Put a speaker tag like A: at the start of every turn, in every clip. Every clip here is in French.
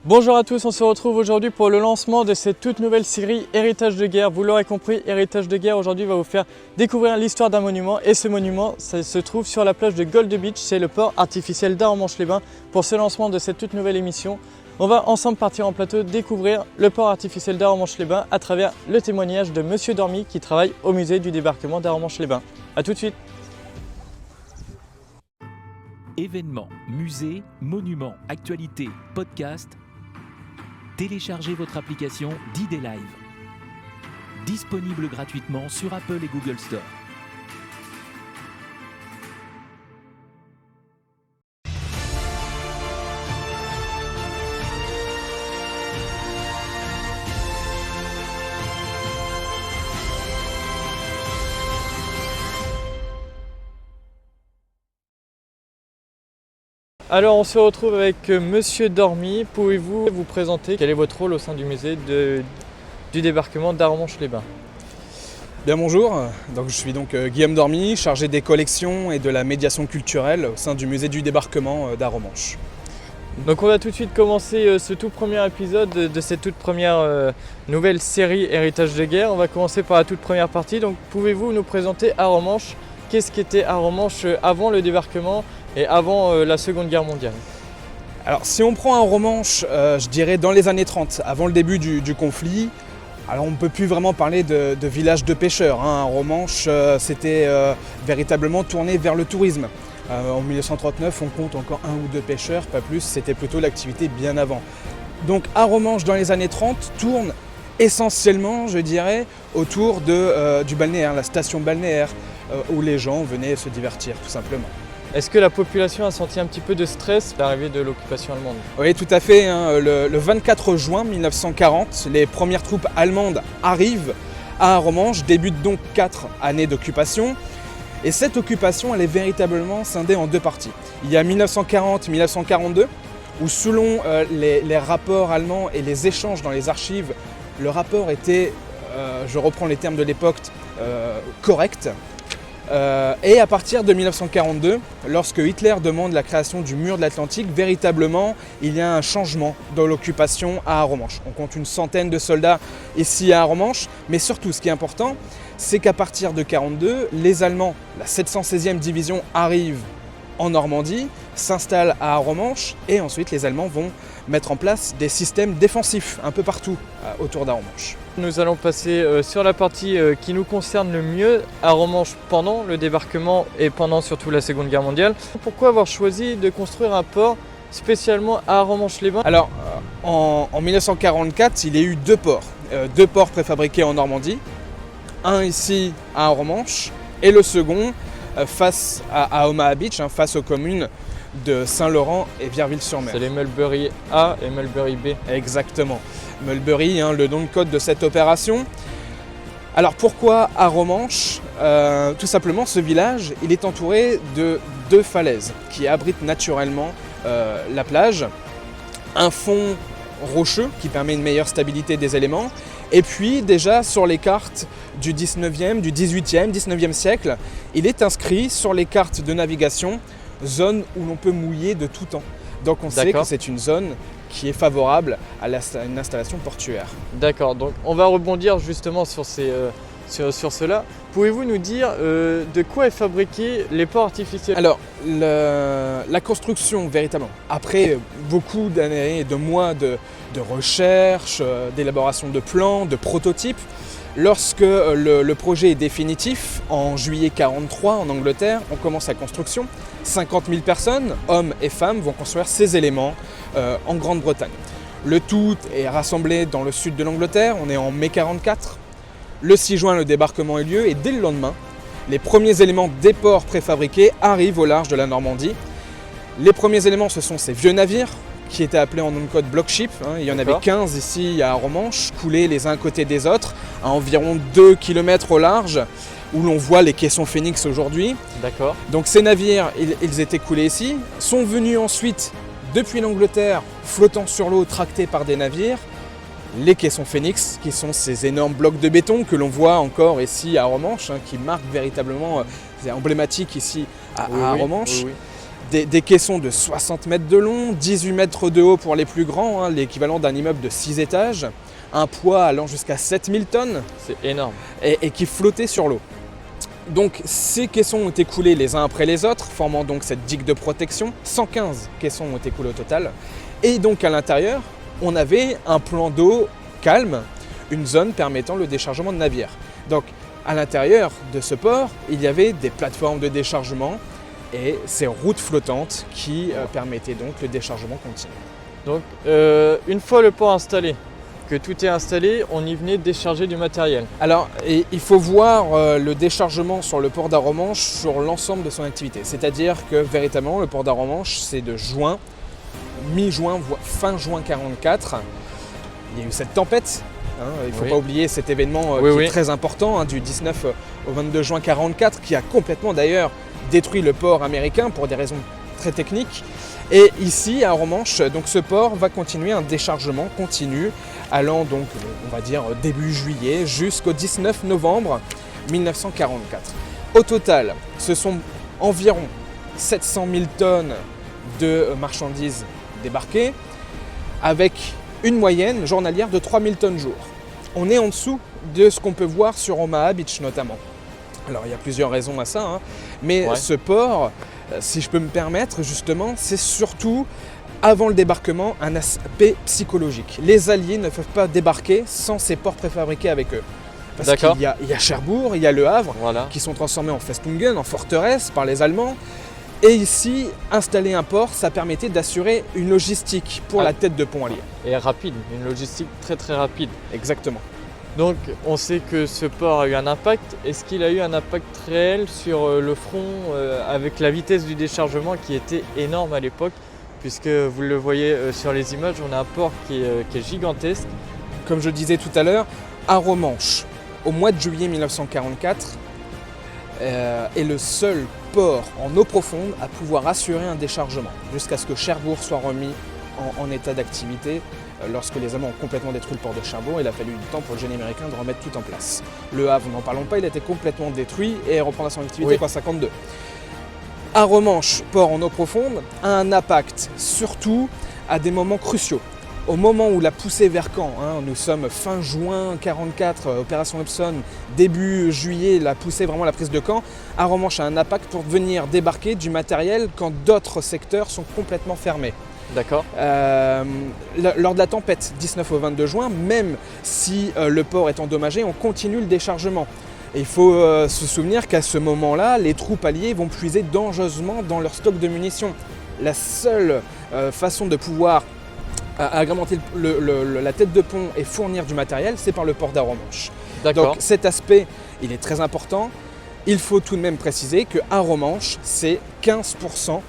A: Bonjour à tous, on se retrouve aujourd'hui pour le lancement de cette toute nouvelle série Héritage de guerre. Vous l'aurez compris, Héritage de guerre aujourd'hui va vous faire découvrir l'histoire d'un monument. Et ce monument, ça se trouve sur la plage de Gold Beach, c'est le port artificiel d'Arromanches-les-Bains. Pour ce lancement de cette toute nouvelle émission, on va ensemble partir en plateau découvrir le port artificiel d'Arromanches-les-Bains à travers le témoignage de Monsieur Dormy qui travaille au musée du débarquement d'Arromanches-les-Bains. A tout de suite.
B: Événements, musées, monuments, actualités, podcasts. Téléchargez votre application d'ID Live. Disponible gratuitement sur Apple et Google Store.
A: Alors on se retrouve avec Monsieur Dormy. Pouvez-vous vous présenter? Quel est votre rôle au sein du musée du débarquement d'Arromanches-les-Bains?
C: Bien bonjour, donc, je suis Guillaume Dormy, chargé des collections et de la médiation culturelle au sein du musée du débarquement d'Arromanches.
A: Donc on va tout de suite commencer ce tout premier épisode de cette toute première nouvelle série Héritage de guerre. On va commencer par la toute première partie. Donc pouvez-vous nous présenter Arromanches? Qu'est-ce qu'était Arromanches avant le débarquement et avant la Seconde Guerre mondiale?
C: Alors si on prend Arromanches, je dirais dans les années 30, avant le début du conflit, alors on ne peut plus vraiment parler de village de pêcheurs. Arromanches, c'était véritablement tourné vers le tourisme. En 1939, on compte encore un ou deux pêcheurs, pas plus, c'était plutôt l'activité bien avant. Donc Arromanches dans les années 30 tourne essentiellement, je dirais, autour du balnéaire, la station balnéaire, où les gens venaient se divertir tout simplement.
A: Est-ce que la population a senti un petit peu de stress à l'arrivée de l'occupation allemande?
C: Oui, tout à fait. Le 24 juin 1940, les premières troupes allemandes arrivent à Arromanches, débutent donc 4 années d'occupation. Et cette occupation, elle est véritablement scindée en deux parties. Il y a 1940-1942, où selon les rapports allemands et les échanges dans les archives, le rapport était, je reprends les termes de l'époque, correct. Et à partir de 1942, lorsque Hitler demande la création du mur de l'Atlantique, véritablement, il y a un changement dans l'occupation à Arromanches. On compte une centaine de soldats ici à Arromanches, mais surtout, ce qui est important, c'est qu'à partir de 1942, les Allemands, la 716e division, arrivent en Normandie, s'installent à Arromanches, et ensuite les Allemands vont mettre en place des systèmes défensifs un peu partout autour d'Arromanches.
A: Nous allons passer sur la partie qui nous concerne le mieux, Arromanches pendant le débarquement et pendant surtout la Seconde Guerre mondiale. Pourquoi avoir choisi de construire un port spécialement à Arromanches-les-Bains?
C: Alors, en 1944, il y a eu deux ports préfabriqués en Normandie. Un ici à Arromanches et le second face à Omaha Beach, face aux communes de Saint-Laurent et Vierville-sur-Mer.
A: C'est les Mulberry A et Mulberry B.
C: Exactement. Mulberry, le nom de code de cette opération. Alors pourquoi Arromanches? Tout simplement, ce village, il est entouré de deux falaises qui abritent naturellement la plage. Un fond rocheux qui permet une meilleure stabilité des éléments. Et puis déjà sur les cartes du 19e, du 18e, 19e siècle, il est inscrit sur les cartes de navigation zone où l'on peut mouiller de tout temps. Donc on sait que c'est une zone qui est favorable à une installation portuaire.
A: D'accord, donc on va rebondir justement sur cela. Pouvez-vous nous dire de quoi est fabriqué les ports artificiels?
C: Alors, la construction véritablement, après beaucoup d'années et de mois de recherche, d'élaboration de plans, de prototypes, lorsque le projet est définitif, en juillet 1943 en Angleterre, on commence la construction. 50 000 personnes, hommes et femmes, vont construire ces éléments en Grande-Bretagne. Le tout est rassemblé dans le sud de l'Angleterre, on est en mai 1944. Le 6 juin, le débarquement a lieu et dès le lendemain, les premiers éléments des ports préfabriqués arrivent au large de la Normandie. Les premiers éléments, ce sont ces vieux navires qui étaient appelés en nom de code block ship. Il y en avait 15 ici à Arromanches, coulés les uns à côté des autres, à environ 2 km au large, où l'on voit les caissons Phoenix aujourd'hui.
A: D'accord.
C: Donc ces navires, ils étaient coulés ici, sont venus ensuite depuis l'Angleterre, flottant sur l'eau, tractés par des navires. Les caissons Phoenix, qui sont ces énormes blocs de béton que l'on voit encore ici à Arromanches, qui marquent véritablement, c'est emblématique ici à Arromanches.
A: Oui.
C: des caissons de 60 mètres de long, 18 mètres de haut pour les plus grands, hein, l'équivalent d'un immeuble de 6 étages, un poids allant jusqu'à 7000 tonnes
A: C'est énorme.
C: et qui flottaient sur l'eau. Donc ces caissons ont été coulés les uns après les autres, formant donc cette digue de protection. 115 caissons ont été coulés au total. Et donc à l'intérieur, on avait un plan d'eau calme, une zone permettant le déchargement de navires. Donc à l'intérieur de ce port, il y avait des plateformes de déchargement et ces routes flottantes qui permettaient donc le déchargement continu.
A: Donc une fois le port installé, que tout est installé, on y venait décharger du matériel.
C: Alors, il faut voir le déchargement sur le port d'Arromanches sur l'ensemble de son activité. C'est-à-dire que véritablement, le port d'Arromanches, c'est de juin, mi-juin, fin juin 44. Il y a eu cette tempête. Hein, il ne faut pas oublier cet événement qui est très important, hein, du 19 au 22 juin 44, qui a complètement d'ailleurs détruit le port américain pour des raisons très techniques. Et ici, à Arromanches, donc ce port va continuer un déchargement continu allant donc, on va dire, début juillet jusqu'au 19 novembre 1944. Au total, ce sont environ 700 000 tonnes de marchandises débarquées avec une moyenne journalière de 3000 tonnes jour. On est en dessous de ce qu'on peut voir sur Omaha Beach notamment. Alors il y a plusieurs raisons à ça, hein, mais ce port, si je peux me permettre justement, c'est surtout avant le débarquement un aspect psychologique. Les Alliés ne peuvent pas débarquer sans ces ports préfabriqués avec eux. Parce qu'il y a Cherbourg, il y a Le Havre, qui sont transformés en Festungen, en forteresse par les Allemands. Et ici, installer un port, ça permettait d'assurer une logistique pour la tête de pont alliée.
A: Et rapide, une logistique très très rapide.
C: Exactement.
A: Donc on sait que ce port a eu un impact. Est-ce qu'il a eu un impact réel sur le front avec la vitesse du déchargement qui était énorme à l'époque? Puisque vous le voyez sur les images, on a un port qui est gigantesque.
C: Comme je disais tout à l'heure, Arromanches, au mois de juillet 1944, est le seul port en eau profonde à pouvoir assurer un déchargement jusqu'à ce que Cherbourg soit remis en état d'activité. Lorsque les Allemands ont complètement détruit le port de Cherbourg, il a fallu du temps pour le génie américain de remettre tout en place. Le Havre, n'en parlons pas, il a été complètement détruit et reprendra son activité en 1952. Arromanches, port en eau profonde, a un impact surtout à des moments cruciaux. Au moment où la poussée vers Caen, hein, nous sommes fin juin 44, opération Epson, début juillet, la poussée, vraiment la prise de Caen, Arromanches a un impact pour venir débarquer du matériel quand d'autres secteurs sont complètement fermés.
A: D'accord.
C: Lors de la tempête 19 au 22 juin, même si le port est endommagé, on continue le déchargement. Et il faut se souvenir qu'à ce moment-là, les troupes alliées vont puiser dangereusement dans leur stock de munitions. La seule façon de pouvoir agrémenter la tête de pont et fournir du matériel, c'est par le port d'Arromanches. Donc cet aspect, il est très important. Il faut tout de même préciser qu'à Arromanches, c'est 15%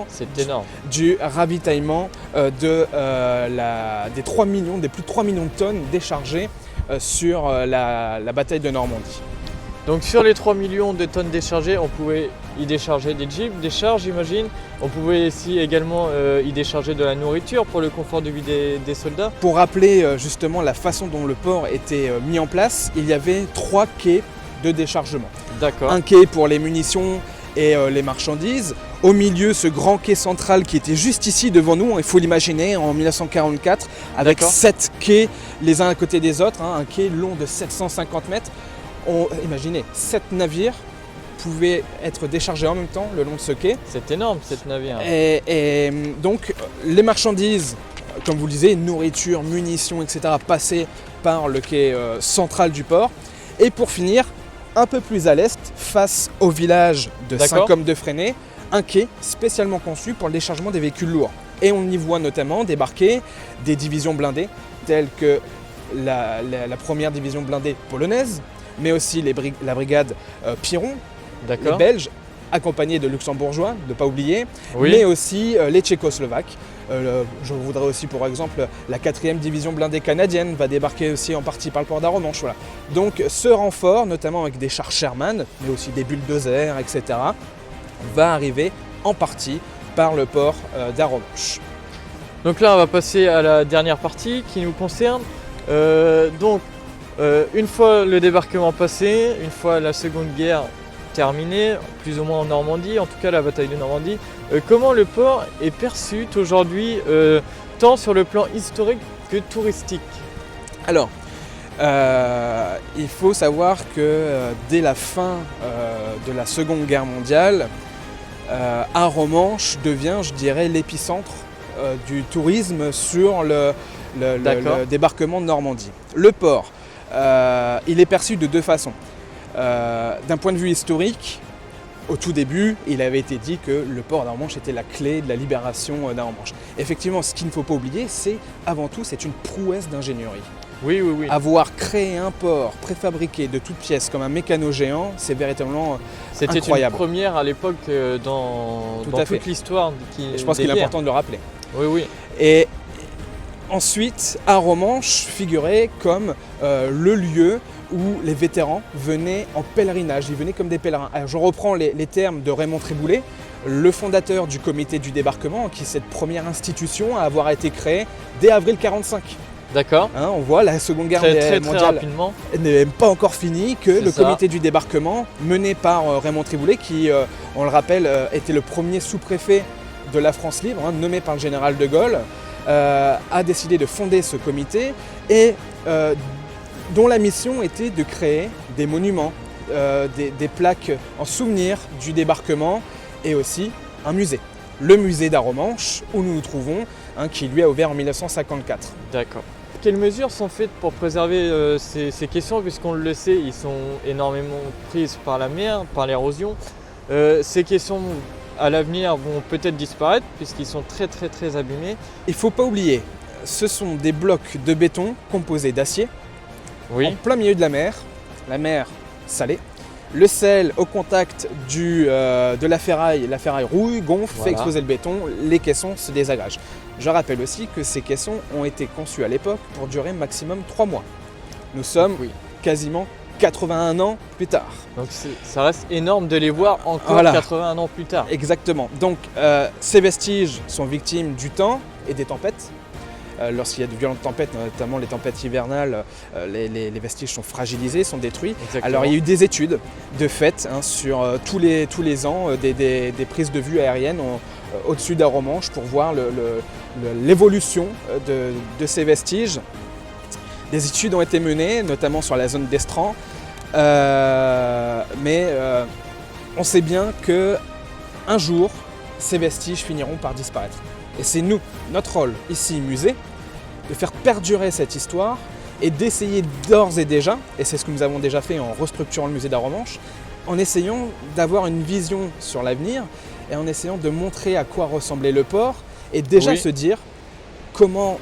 A: c'est énorme.
C: Du ravitaillement des plus de 3 millions de tonnes déchargées sur la bataille de Normandie.
A: Donc sur les 3 millions de tonnes déchargées, on pouvait y décharger des jeeps, des chars j'imagine. On pouvait ici également y décharger de la nourriture pour le confort de vie des soldats.
C: Pour rappeler justement la façon dont le port était mis en place, il y avait 3 quais de déchargement.
A: D'accord.
C: Un quai pour les munitions et les marchandises. Au milieu, ce grand quai central qui était juste ici devant nous, il faut l'imaginer, en 1944, avec 7 quais les uns à côté des autres, hein, un quai long de 750 mètres. Imaginez, 7 navires pouvaient être déchargés en même temps le long de ce quai.
A: C'est énorme, 7 navires.
C: Et donc, les marchandises, comme vous le disiez, nourriture, munitions, etc., passaient par le quai central du port. Et pour finir, un peu plus à l'est, face au village de Saint-Côme-de-Fresnay, un quai spécialement conçu pour le déchargement des véhicules lourds. Et on y voit notamment débarquer des divisions blindées, telles que la première division blindée polonaise, mais aussi la brigade Piron, les Belges, accompagnés de luxembourgeois, de ne pas oublier, mais aussi les tchécoslovaques. Je voudrais aussi, pour exemple, la 4e division blindée canadienne va débarquer aussi en partie par le port d'Arromanches. Voilà. Donc ce renfort, notamment avec des chars Sherman, mais aussi des bulldozers, etc., va arriver en partie par le port d'Arromanches.
A: Donc là, on va passer à la dernière partie qui nous concerne. Une fois le débarquement passé, une fois la Seconde Guerre terminée, plus ou moins en Normandie, en tout cas la bataille de Normandie. Comment le port est perçu aujourd'hui, tant sur le plan historique que touristique?
C: Alors, il faut savoir que dès la fin de la Seconde Guerre mondiale, Arromanches devient, je dirais, l'épicentre du tourisme sur le débarquement de Normandie. Le port, il est perçu de deux façons. D'un point de vue historique, au tout début, il avait été dit que le port d'Arromanches était la clé de la libération d'Arromanches. Effectivement, ce qu'il ne faut pas oublier, c'est avant tout, c'est une prouesse d'ingénierie.
A: Oui.
C: Avoir créé un port préfabriqué de toutes pièces comme un mécano géant, c'est véritablement
A: C'était
C: incroyable.
A: une première à l'époque dans toute l'histoire.
C: Je pense qu'il est important de le rappeler.
A: Oui.
C: Et ensuite, Arromanches figurait comme le lieu où les vétérans venaient en pèlerinage, ils venaient comme des pèlerins. Alors, je reprends les termes de Raymond Triboulet, le fondateur du comité du débarquement, qui est cette première institution à avoir été créée dès avril 1945.
A: D'accord.
C: On voit la Seconde Guerre
A: Très
C: mondiale
A: rapidement.
C: n'est même pas encore finie, que le comité du débarquement, mené par Raymond Triboulet, qui, on le rappelle, était le premier sous-préfet de la France libre, nommé par le général de Gaulle, a décidé de fonder ce comité et dont la mission était de créer des monuments, des plaques en souvenir du débarquement et aussi un musée. Le musée d'Arromanches, où nous nous trouvons, qui lui a ouvert en 1954.
A: D'accord. Quelles mesures sont faites pour préserver ces questions, puisqu'on le sait, ils sont énormément prises par la mer, par l'érosion. Ces questions, à l'avenir, vont peut-être disparaître, puisqu'ils sont très abîmés.
C: Il ne faut pas oublier, ce sont des blocs de béton composés d'acier, en plein milieu de la mer salée. Le sel au contact de la ferraille rouille, gonfle, fait exploser le béton, les caissons se désagrègent. Je rappelle aussi que ces caissons ont été conçus à l'époque pour durer maximum 3 mois. Nous sommes quasiment 81 ans plus tard.
A: Donc ça reste énorme de les voir encore 81 ans plus tard.
C: Exactement. Donc ces vestiges sont victimes du temps et des tempêtes. Lorsqu'il y a de violentes tempêtes, notamment les tempêtes hivernales, les vestiges sont fragilisés, sont détruits.
A: Exactement.
C: Alors il y a eu des études de fait sur tous les ans, des prises de vue aériennes au-dessus d'Arromanches pour voir l'évolution de ces vestiges. Des études ont été menées, notamment sur la zone d'Estran, mais on sait bien qu'un jour, ces vestiges finiront par disparaître. Et c'est notre rôle ici, musée, de faire perdurer cette histoire et d'essayer d'ores et déjà, et c'est ce que nous avons déjà fait en restructurant le musée d'Arromanches, en essayant d'avoir une vision sur l'avenir et en essayant de montrer à quoi ressemblait le port et déjà se dire comment,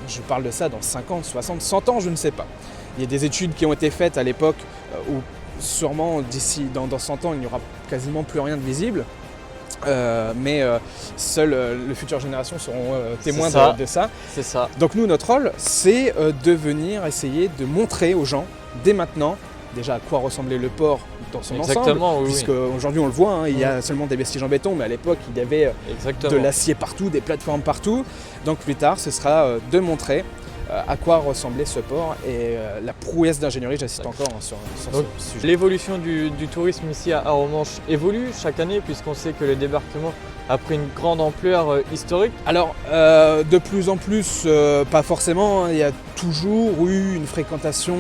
C: je parle de ça dans 50, 60, 100 ans, je ne sais pas. Il y a des études qui ont été faites à l'époque où sûrement d'ici, dans 100 ans, il n'y aura quasiment plus rien de visible. Mais seules les futures générations seront témoins de ça.
A: C'est ça.
C: Donc nous, notre rôle, c'est de venir essayer de montrer aux gens, dès maintenant, déjà à quoi ressemblait le port dans son ensemble. Puisque aujourd'hui on le voit, il y a seulement des vestiges en béton, mais à l'époque il y avait de l'acier partout, des plateformes partout. Donc plus tard, ce sera de montrer à quoi ressemblait ce port et la prouesse d'ingénierie, j'insiste encore sur ce sujet.
A: L'évolution du tourisme ici à Arromanches évolue chaque année, puisqu'on sait que le débarquement a pris une grande ampleur historique.
C: Alors de plus en plus, pas forcément, il y a toujours eu une fréquentation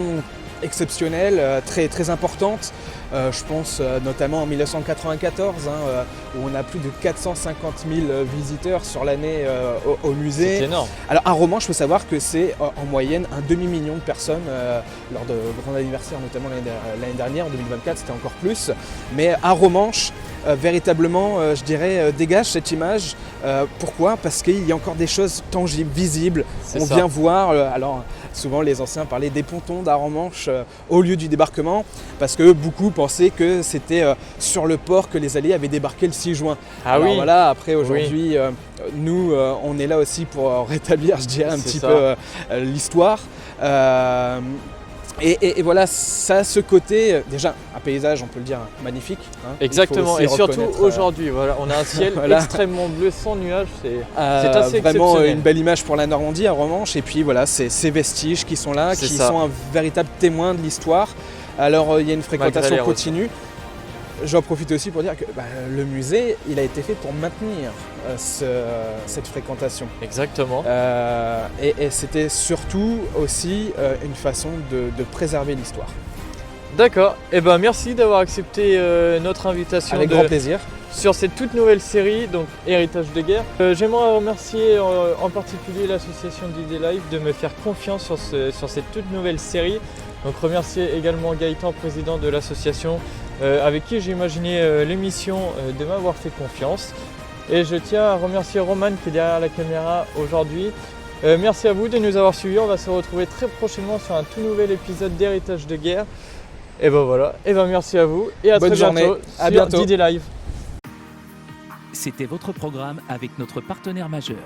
C: exceptionnelle, très importante. Je pense notamment en 1994, où on a plus de 450 000 visiteurs sur l'année au musée.
A: C'est énorme.
C: Alors à Arromanches, il faut savoir que c'est en moyenne un demi-million de personnes lors de grands anniversaires, notamment l'année dernière, en 2024, c'était encore plus. Mais Arromanches, véritablement, je dirais, dégage cette image. Pourquoi ? Parce qu'il y a encore des choses tangibles, visibles. On vient voir, alors souvent les anciens parlaient des pontons d'Arromanches au lieu du débarquement, parce que beaucoup pensaient que c'était sur le port que les Alliés avaient débarqué le 6 juin. Alors voilà, après aujourd'hui, nous, on est là aussi pour rétablir, je dirais, un petit peu l'histoire. Et voilà, ça a ce côté, déjà un paysage, on peut le dire, magnifique.
A: Exactement, et surtout aujourd'hui, voilà, on a un ciel extrêmement bleu, sans nuages, c'est assez
C: vraiment
A: exceptionnel.
C: Une belle image pour la Normandie, Arromanches, et puis voilà, ces vestiges qui sont là, qui sont un véritable témoin de l'histoire. Alors il y a une fréquentation continue. j'en profite aussi pour dire que le musée, il a été fait pour maintenir cette fréquentation.
A: Exactement.
C: Et c'était surtout aussi une façon de préserver l'histoire.
A: D'accord. Et ben merci d'avoir accepté notre invitation
C: Avec grand plaisir.
A: sur cette toute nouvelle série, donc Héritage de guerre. J'aimerais remercier en particulier l'association d'Idées Live de me faire confiance sur cette toute nouvelle série. Donc remercier également Gaëtan, président de l'association, avec qui j'ai imaginé l'émission, de m'avoir fait confiance. Et je tiens à remercier Roman qui est derrière la caméra aujourd'hui. Merci à vous de nous avoir suivis. On va se retrouver très prochainement sur un tout nouvel épisode d'Héritage de guerre. Et ben voilà, et ben merci à vous et à
C: Bonne
A: très
C: journée.
A: bientôt
C: À
A: sur
C: bientôt.
A: d'Idées Live.
B: C'était votre programme avec notre partenaire majeur.